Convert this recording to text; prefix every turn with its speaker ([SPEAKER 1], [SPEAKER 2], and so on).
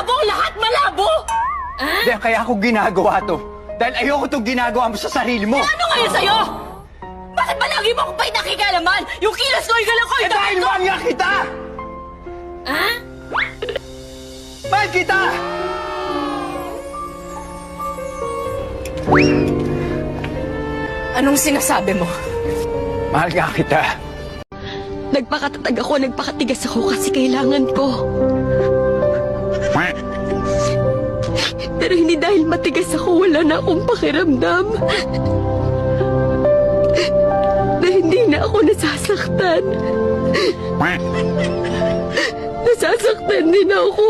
[SPEAKER 1] malabo! Lahat malabo!
[SPEAKER 2] Hindi, kaya ako ginagawa to. Dahil ayoko itong ginagawa mo sa sarili mo.
[SPEAKER 1] Ano ngayon sa'yo? Bakit ba lagi mo akong pinakikalaman? Yung kilos ko, igalang ko,
[SPEAKER 2] Eh dahil mahal nga kita!
[SPEAKER 1] Ha?
[SPEAKER 2] Mahal kita!
[SPEAKER 1] Anong sinasabi mo?
[SPEAKER 2] Mahal nga kita.
[SPEAKER 1] Nagpakatatag ako, nagpakatigas ako kasi kailangan ko. Pero hindi dahil matigas ako, wala na akong pakiramdam. Na hindi na ako nasasaktan. Nasasaktan din ako.